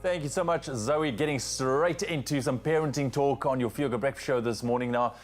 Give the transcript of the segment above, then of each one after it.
Thank you so much, Zoe. Getting straight into some parenting talk on your Feel Good Breakfast show this morning. Now,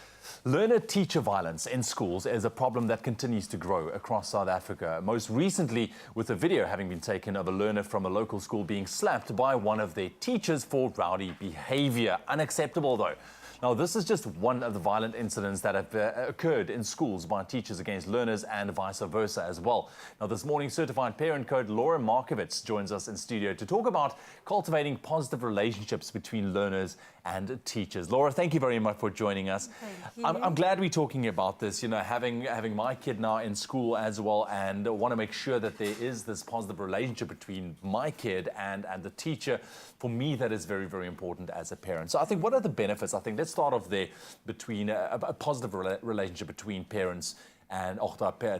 learner-teacher violence in schools is a problem that continues to grow across South Africa. Most recently, with a video having been taken of a learner from a local school being slapped by one of their teachers for rowdy behavior. Unacceptable, though. Now, this is just one of the violent incidents that have occurred in schools by teachers against learners and vice versa as well. Now, this morning, certified parent coach Laura Markovitz joins us in studio to talk about cultivating positive relationships between learners and teachers. Laura, thank you very much for joining us. Thank you. I'm glad we're talking about this, you know, having my kid now in school as well, and want to make sure that there is this positive relationship between my kid and the teacher. For me, that is very, very important as a parent. So I think, what are the benefits? I think let's start off there between a positive relationship between parents and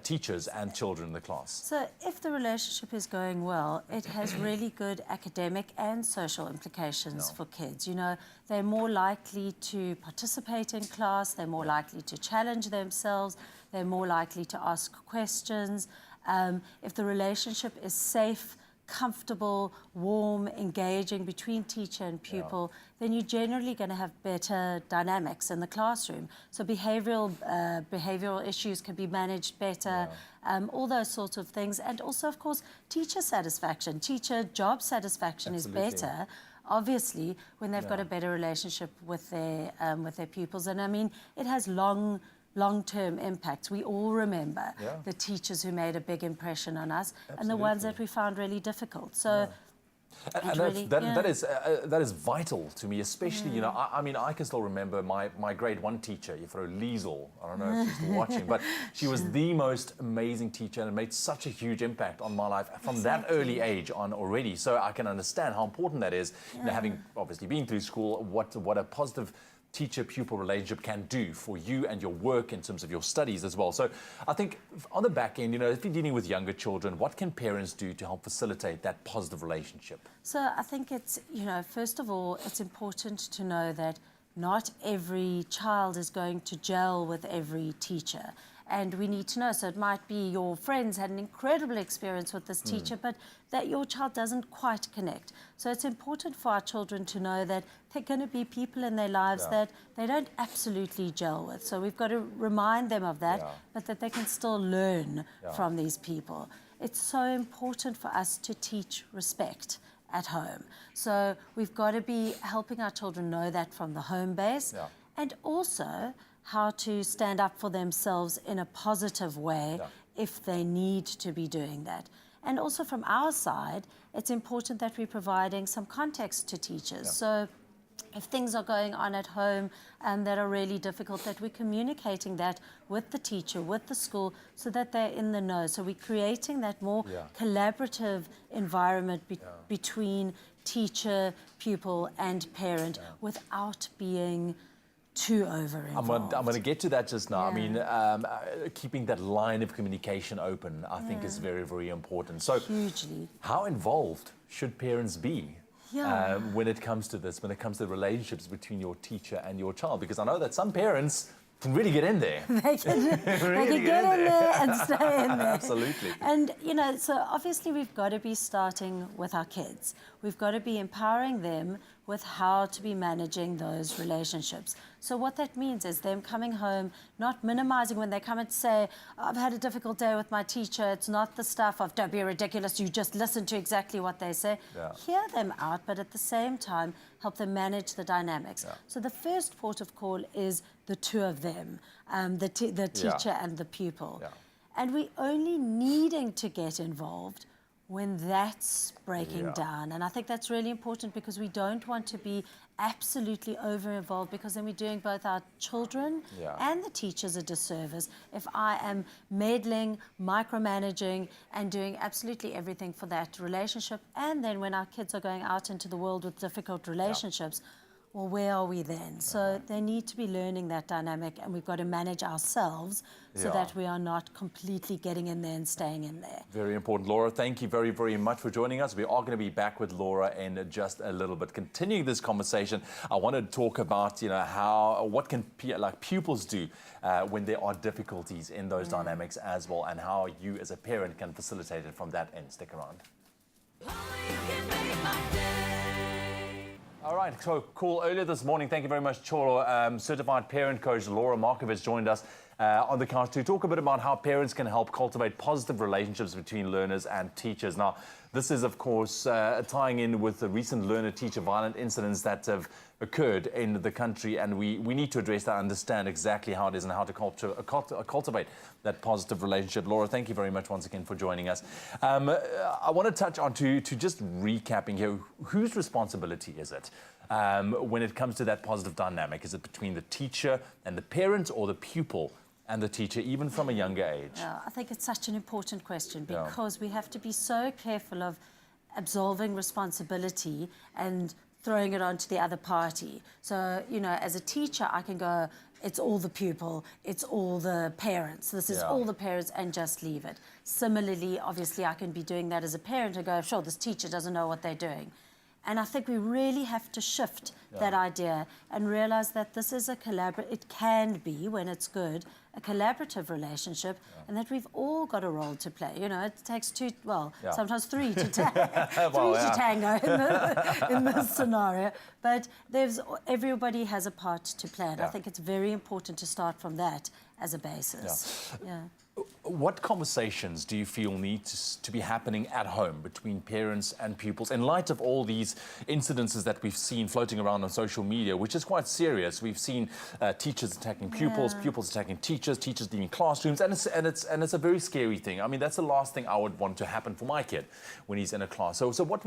teachers and children in the class. So if the relationship is going well, it has really good academic and social implications for kids. You know, they're more likely to participate in class, they're more likely to challenge themselves, they're more likely to ask questions. If the relationship is safe, comfortable, warm, engaging between teacher and pupil, then you're generally going to have better dynamics in the classroom. So behavioral issues can be managed better, all those sorts of things. And also, of course, teacher satisfaction, teacher job satisfaction is better, obviously, when they've got a better relationship with their pupils. And I mean, it has long-term impacts. We all remember the teachers who made a big impression on us and the ones that we found really difficult. So that is vital to me, especially, you know, I mean, I can still remember my grade 1 teacher, Liesel. I don't know if she's still watching, but she was the most amazing teacher and it made such a huge impact on my life from that early age on already. So I can understand how important that is, you know, having obviously been through school, what a positive teacher-pupil relationship can do for you and your work in terms of your studies as well. So I think on the back end, you know, if you're dealing with younger children, what can parents do to help facilitate that positive relationship? So I think it's, you know, first of all, it's important to know that not every child is going to gel with every teacher. And we need to know, so it might be your friends had an incredible experience with this teacher, but that your child doesn't quite connect. So it's important for our children to know that there are going to be people in their lives that they don't absolutely gel with. So we've got to remind them of that, but that they can still learn from these people. It's so important for us to teach respect at home. So we've got to be helping our children know that from the home base, and also how to stand up for themselves in a positive way if they need to be doing that. And also from our side, it's important that we're providing some context to teachers. So if things are going on at home that are really difficult, that we're communicating that with the teacher, with the school, so that they're in the know. So we're creating that more collaborative environment between teacher, pupil, and parent without being too over-involved. I'm going to get to that just now. I mean, keeping that line of communication open, I think, is very, very important. So, hugely. How involved should parents be when it comes to this, when it comes to the relationships between your teacher and your child? Because I know that some parents can really get in there. They can get in there and stay in there. Absolutely. And, you know, so obviously we've got to be starting with our kids. We've got to be empowering them with how to be managing those relationships. So what that means is them coming home, not minimizing when they come and say, I've had a difficult day with my teacher. It's not the stuff of, don't be ridiculous, you just listen to exactly what they say. Hear them out, but at the same time, help them manage the dynamics. So the first port of call is the two of them, the teacher and the pupil. And we're only needing to get involved when that's breaking down. And I think that's really important, because we don't want to be absolutely over-involved, because then we're doing both our children and the teachers a disservice if I am meddling, micromanaging, and doing absolutely everything for that relationship. And then when our kids are going out into the world with difficult relationships, well, where are we then? So they need to be learning that dynamic, and we've got to manage ourselves so that we are not completely getting in there and staying in there. Very important. Laura, thank you very, very much for joining us. We are going to be back with Laura in just a little bit. Continuing this conversation, I want to talk about, you know, what can pupils do when there are difficulties in those dynamics as well, and how you as a parent can facilitate it from that end. Stick around. Oh, you can make my day. right, so cool. Earlier this morning, thank you very much, Cholo. Certified parent coach Laura Markovitz joined us on the couch to talk a bit about how parents can help cultivate positive relationships between learners and teachers. Now, this is, of course, tying in with the recent learner-teacher violent incidents that have occurred in the country, and we need to address that, understand exactly how it is and how to cultivate that positive relationship. Laura, thank you very much once again for joining us. I want to touch on to just recapping here, whose responsibility is it when it comes to that positive dynamic? Is it between the teacher and the parent, or the pupil and the teacher, even from a younger age? Yeah, I think it's such an important question, because we have to be so careful of absolving responsibility and throwing it onto the other party. So, you know, as a teacher, I can go, it's all the pupil, it's all the parents, this is all the parents, and just leave it. Similarly, obviously, I can be doing that as a parent and go, sure, this teacher doesn't know what they're doing. And I think we really have to shift that idea and realize that this is a it can be, when it's good, a collaborative relationship, and that we've all got a role to play. You know, it takes two, sometimes three to tango in this scenario. But everybody has a part to play, and I think it's very important to start from that as a basis. What conversations do you feel need to be happening at home between parents and pupils in light of all these incidences that we've seen floating around on social media, which is quite serious? We've seen teachers attacking pupils, pupils attacking teachers, teachers leaving classrooms, and it's a very scary thing. I mean, that's the last thing I would want to happen for my kid when he's in a class. So what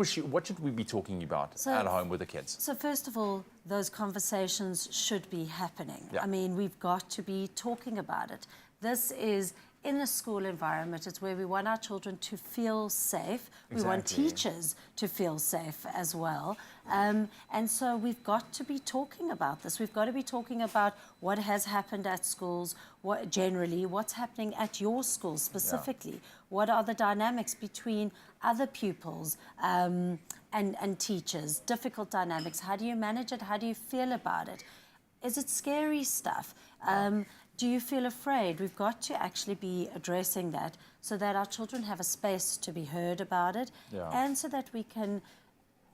should we be talking about at home with the kids? So first of all, those conversations should be happening. I mean, we've got to be talking about it. This is in a school environment. It's where we want our children to feel safe. We want teachers to feel safe as well. And so we've got to be talking about this. We've got to be talking about what has happened at schools, what's happening at your school specifically. What are the dynamics between other pupils and teachers? Difficult dynamics. How do you manage it? How do you feel about it? Is it scary stuff? Do you feel afraid? We've got to actually be addressing that so that our children have a space to be heard about it, and so that we can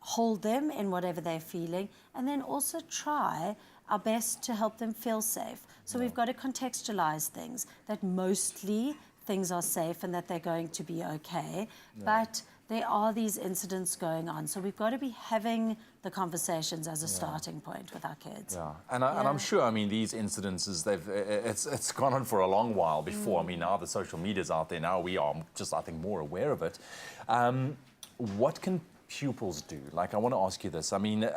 hold them in whatever they're feeling, and then also try our best to help them feel safe. So we've got to contextualize things, that mostly things are safe and that they're going to be okay, but there are these incidents going on. So we've got to be having the conversations as a starting point with our kids. And I'm sure, I mean, these incidences, it's gone on for a long while before. I mean, now the social media's out there, now we are just, I think, more aware of it. What can pupils do? Like, I want to ask you this. I mean,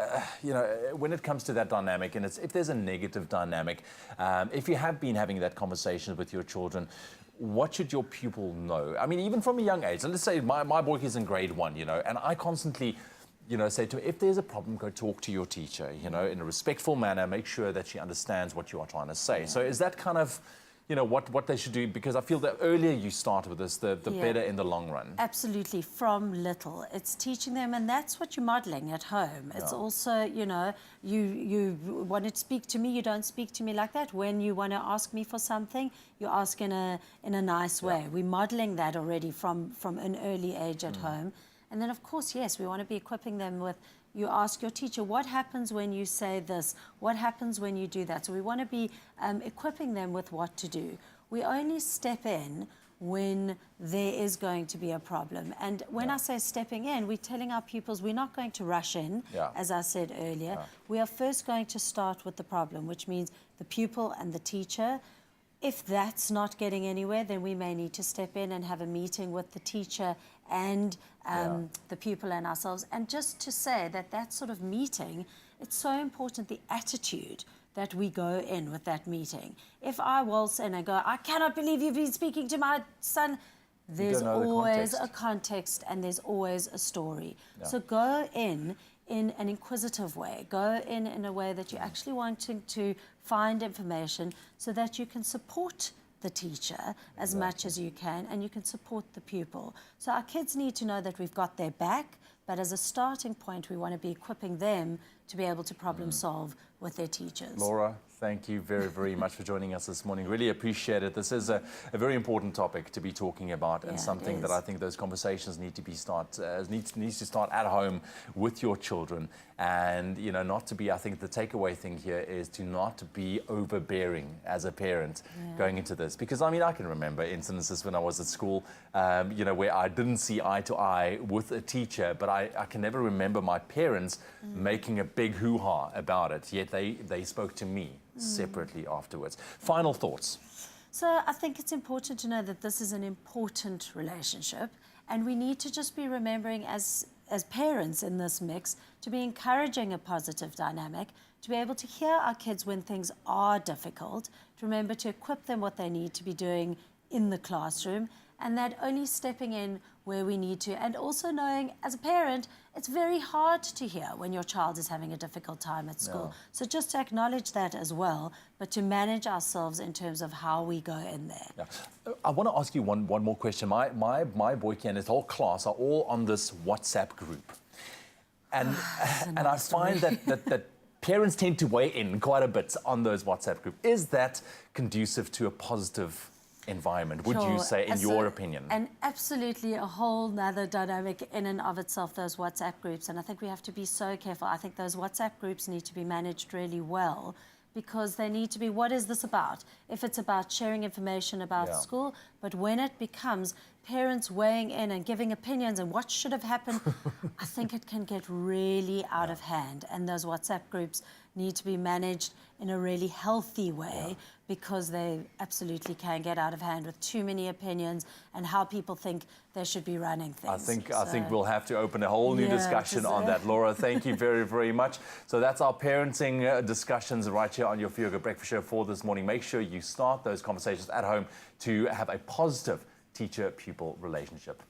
you know, when it comes to that dynamic, and if there's a negative dynamic, if you have been having that conversation with your children, what should your pupil know? I mean, even from a young age. Let's say my boy is in grade 1, you know, and I constantly, you know, say to him, if there's a problem, go talk to your teacher, you know, in a respectful manner, make sure that she understands what you are trying to say. So is that kind of, you know, what they should do? Because I feel that earlier you start with this, the better in the long run. Absolutely, from little. It's teaching them, and that's what you're modeling at home. It's also, you know, you want to speak to me, you don't speak to me like that. When you want to ask me for something, you ask in a nice way. We're modeling that already from an early age at home. And then, of course, yes, we want to be equipping them with, you ask your teacher, what happens when you say this? What happens when you do that? So we want to be equipping them with what to do. We only step in when there is going to be a problem. And when I say stepping in, we're telling our pupils we're not going to rush in, as I said earlier. We are first going to start with the problem, which means the pupil and the teacher. If that's not getting anywhere, then we may need to step in and have a meeting with the teacher and the pupil and ourselves. And just to say that sort of meeting, it's so important, the attitude that we go in with that meeting. If I waltz in and go, I cannot believe you've been speaking to my son, there's always a context and there's always a story. So go in an inquisitive way. Go in a way that you're actually wanting to find information so that you can support the teacher as much as you can, and you can support the pupil. So our kids need to know that we've got their back, but as a starting point, we want to be equipping them to be able to problem solve with their teachers. Laura, thank you very, very much for joining us this morning. Really appreciate it. This is a very important topic to be talking about, and something that I think those conversations need to be needs to start at home with your children. And, you know, not to be, I think the takeaway thing here is to not be overbearing as a parent going into this. Because, I mean, I can remember instances when I was at school, you know, where I didn't see eye to eye with a teacher, but I can never remember my parents making a big hoo-ha about it, yet they spoke to me separately afterwards. Final thoughts? So I think it's important to know that this is an important relationship, and we need to just be remembering as parents in this mix to be encouraging a positive dynamic, to be able to hear our kids when things are difficult, to remember to equip them what they need to be doing in the classroom, and that only stepping in where we need to. And also knowing, as a parent, it's very hard to hear when your child is having a difficult time at school. So just to acknowledge that as well, but to manage ourselves in terms of how we go in there. I want to ask you one more question. My boy and his whole class are all on this WhatsApp group. And and I find that parents tend to weigh in quite a bit on those WhatsApp groups. Is that conducive to a positive environment, would you say, in your opinion? And absolutely a whole nother dynamic in and of itself, those WhatsApp groups. And I think we have to be so careful. I think those WhatsApp groups need to be managed really well, because they need to be, what is this about? If it's about sharing information about school, but when it becomes parents weighing in and giving opinions and what should have happened, I think it can get really out of hand. And those WhatsApp groups need to be managed in a really healthy way, because they absolutely can get out of hand with too many opinions and how people think they should be running things. I think we'll have to open a whole new discussion on that. Laura, thank you very, very much. So that's our parenting discussions right here on your Fuga Breakfast Show for this morning. Make sure you start those conversations at home to have a positive teacher-pupil relationship.